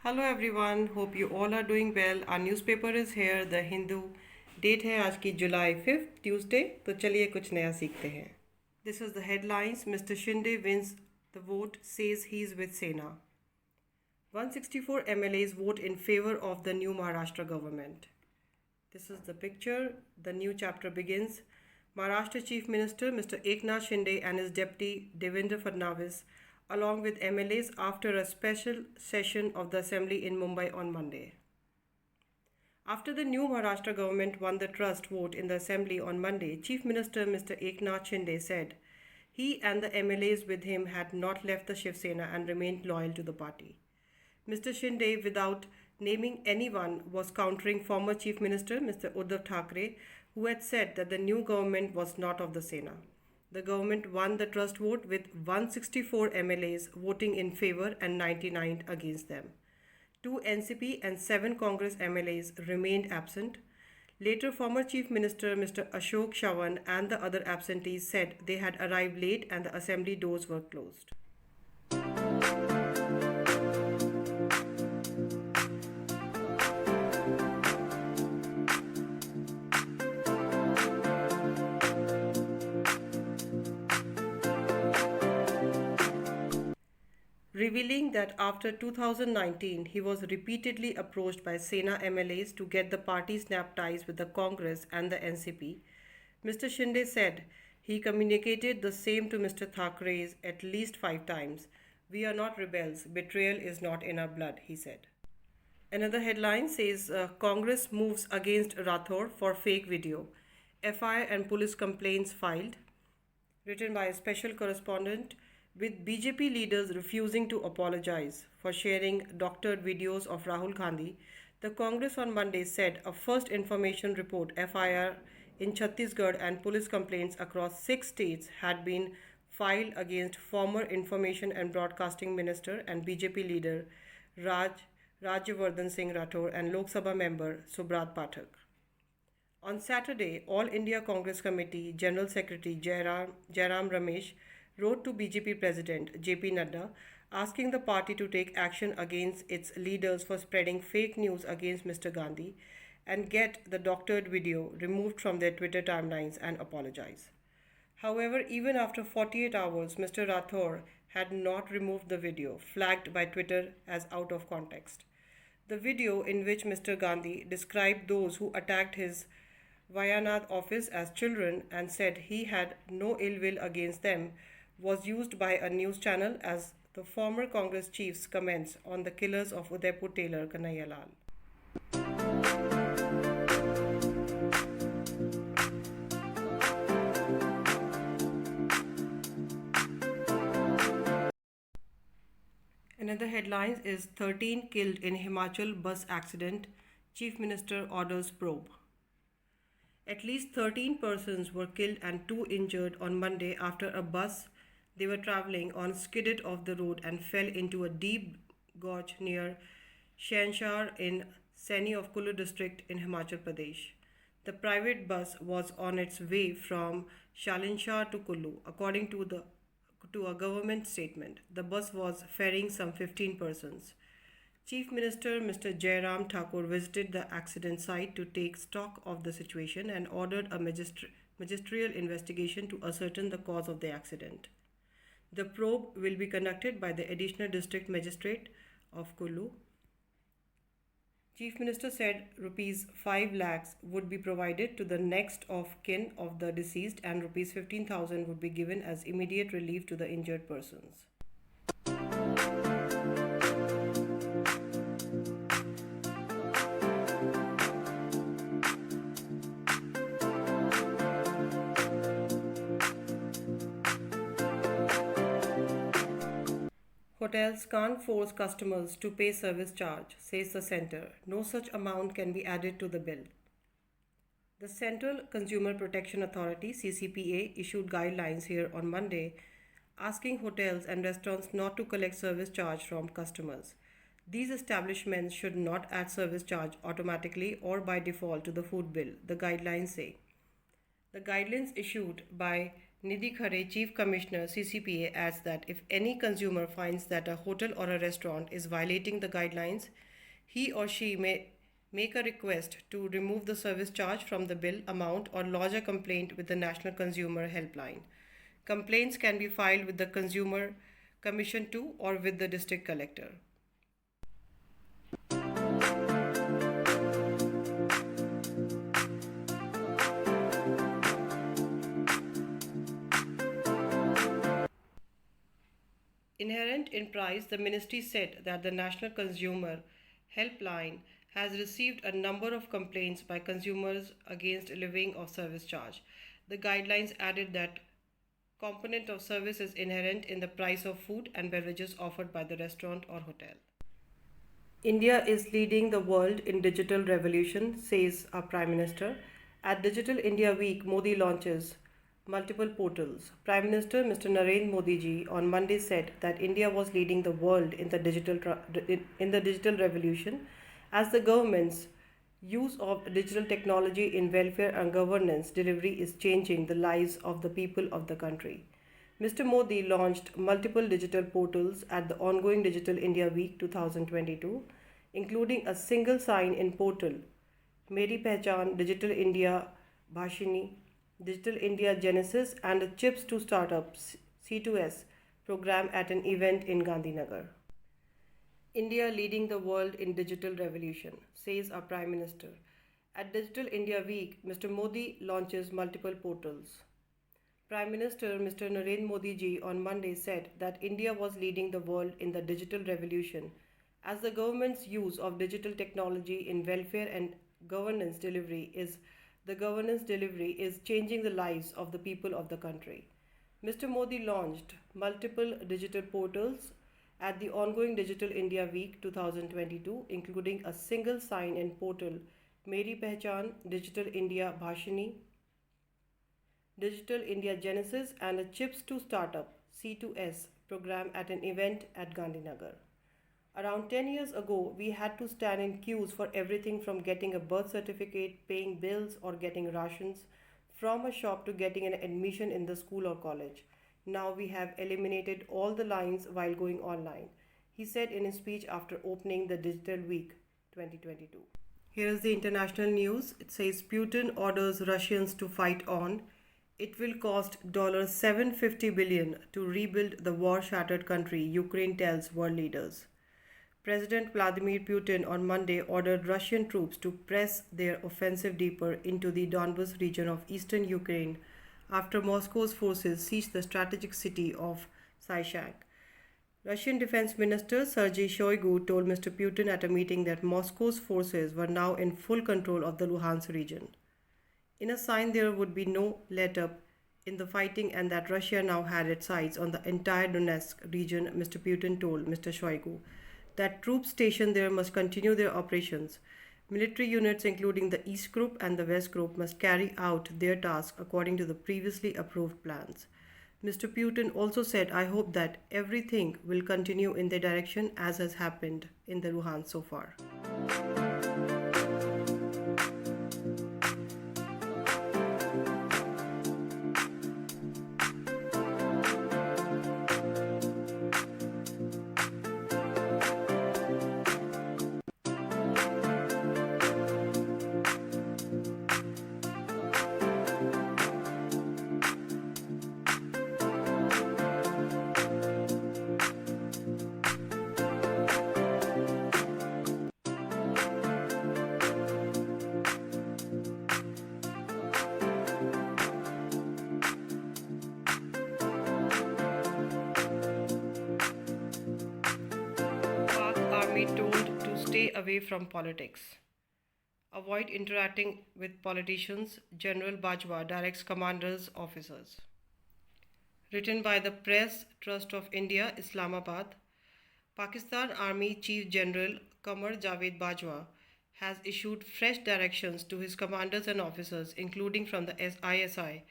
Hello everyone, hope you all are doing well. Our newspaper is here the Hindu. Date है आज की जुलाई 5 Tuesday. तो चलिए कुछ नया सीखते हैं। This is the headlines. Mister Shinde wins the vote, says he is with Sena. 164 MLAs vote in favor of the new Maharashtra government. This is the picture. The new chapter begins. Maharashtra Chief Minister Mr. Eknath Shinde and his deputy Devendra Fadnavis, along with MLAs, after a special session of the Assembly in Mumbai on Monday. After the new Maharashtra government won the trust vote in the Assembly on Monday, Chief Minister Mr. Eknath Shinde said he and the MLAs with him had not left the Shiv Sena and remained loyal to the party. Mr. Shinde, without naming anyone, was countering former Chief Minister Mr. Uddhav Thackeray, who had said that the new government was not of the Sena. The government won the trust vote with 164 MLAs voting in favor and 99 against them. 2 NCP and 7 Congress MLAs remained absent. Later, former Chief Minister Mr. Ashok Chavan and the other absentees said they had arrived late and the assembly doors were closed. Revealing that after 2019 he was repeatedly approached by Sena MLAs to get the party snap ties with the Congress and the NCP, Mr. Shinde said he communicated the same to Mr. Thackeray at least 5 times. We are not rebels, betrayal is not in our blood, he said. Another headline says Congress moves against Rathor for fake video. FIR and police complaints filed. Written by a special correspondent. With BJP leaders refusing to apologize for sharing doctored videos of Rahul Gandhi, the Congress on Monday said a first information report FIR in Chhattisgarh and police complaints across 6 states had been filed against former Information and Broadcasting Minister and BJP leader Rajyavardhan Singh Rathor and Lok Sabha member Subrat Pathak. On Saturday, All India Congress Committee General Secretary Jairam Ramesh wrote to BJP President JP Nadda asking the party to take action against its leaders for spreading fake news against Mr. Gandhi and get the doctored video removed from their Twitter timelines and apologize. However, even after 48 hours, Mr. Rathor had not removed the video, flagged by Twitter as out of context. The video, in which Mr. Gandhi described those who attacked his Wayanad office as children and said he had no ill will against them, was used by a news channel as the former Congress chief's comments on the killers of Udaipur tailor Kanhaiya Lal. Another headline is 13 killed in Himachal bus accident, Chief Minister orders probe. At least 13 persons were killed and 2 injured on Monday after a bus they were travelling on skidded off the road and fell into a deep gorge near Shanshahr in Saini of Kullu district in Himachal Pradesh. The private bus was on its way from Shalinshahr to Kullu, according to a government statement. The bus was ferrying some 15 persons. Chief Minister Mr. Jairam Thakur visited the accident site to take stock of the situation and ordered a magisterial investigation to ascertain the cause of the accident. The probe will be conducted by the Additional District Magistrate of Kullu. Chief Minister said rupees 5 lakhs would be provided to the next of kin of the deceased and rupees 15,000 would be given as immediate relief to the injured persons. Hotels can't force customers to pay service charge, says the centre. No such amount can be added to the bill. The Central Consumer Protection Authority (CCPA) issued guidelines here on Monday asking hotels and restaurants not to collect service charge from customers. These establishments should not add service charge automatically or by default to the food bill, the guidelines say. The guidelines issued by Nidhi Khare, Chief Commissioner CCPA, adds that if any consumer finds that a hotel or a restaurant is violating the guidelines, he or she may make a request to remove the service charge from the bill amount or lodge a complaint with the National Consumer Helpline. Complaints can be filed with the Consumer Commission too or with the District Collector. Inherent in price, the ministry said that the National Consumer Helpline has received a number of complaints by consumers against levying of service charge. The guidelines added that component of service is inherent in the price of food and beverages offered by the restaurant or hotel. India is leading the world in digital revolution, says our Prime Minister. At Digital India Week, Modi launches multiple portals. Prime Minister Mr. Narendra Modi ji on Monday said that India was leading the world in the digital revolution as the government's use of digital technology in welfare and governance delivery is changing the lives of the people of the country. Mr. Modi launched multiple digital portals at the ongoing Digital India Week 2022, including a single sign-in portal, Meri Pehchan, Digital India Bhashini, Digital India Genesis, and a Chips to Startups C2S program at an event in Gandhinagar. India leading the world in digital revolution, says our Prime Minister. At Digital India Week, Mr. Modi launches multiple portals. Prime Minister Mr. Narendra Modi ji on Monday said that India was leading the world in the digital revolution as the government's use of digital technology in welfare and governance delivery is changing the lives of the people of the country. Mr. Modi launched multiple digital portals at the ongoing Digital India Week 2022, including a single sign-in portal, Meri Pehchan, Digital India Bhashini, Digital India Genesis, and a Chips to Startup C2S program at an event at Gandhinagar. Around 10 years ago, we had to stand in queues for everything from getting a birth certificate, paying bills, or getting rations, from a shop to getting an admission in the school or college. Now we have eliminated all the lines while going online, he said in his speech after opening the Digital Week 2022. Here is the international news. It says Putin orders Russians to fight on. It will cost $750 billion to rebuild the war-shattered country, Ukraine tells world leaders. President Vladimir Putin on Monday ordered Russian troops to press their offensive deeper into the Donbas region of eastern Ukraine after Moscow's forces sieged the strategic city of Sychansk. Russian Defense Minister Sergei Shoigu told Mr. Putin at a meeting that Moscow's forces were now in full control of the Luhansk region. In a sign there would be no let-up in the fighting and that Russia now had its sights on the entire Donetsk region, Mr. Putin told Mr. Shoigu that troops stationed there must continue their operations. Military units, including the East Group and the West Group, must carry out their task according to the previously approved plans. Mr. Putin also said, I hope that everything will continue in the direction as has happened in the Luhansk so far. Army told to stay away from politics. Avoid interacting with politicians, General Bajwa directs commanders' officers. Written by the Press Trust of India, Islamabad, Pakistan Army Chief General Qamar Javed Bajwa has issued fresh directions to his commanders and officers, including from the ISI,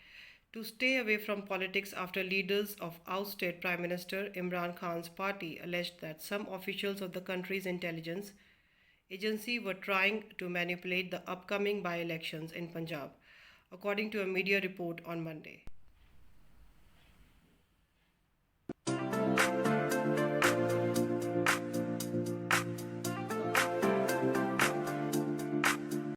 to stay away from politics after leaders of ousted Prime Minister Imran Khan's party alleged that some officials of the country's intelligence agency were trying to manipulate the upcoming by-elections in Punjab, according to a media report on Monday.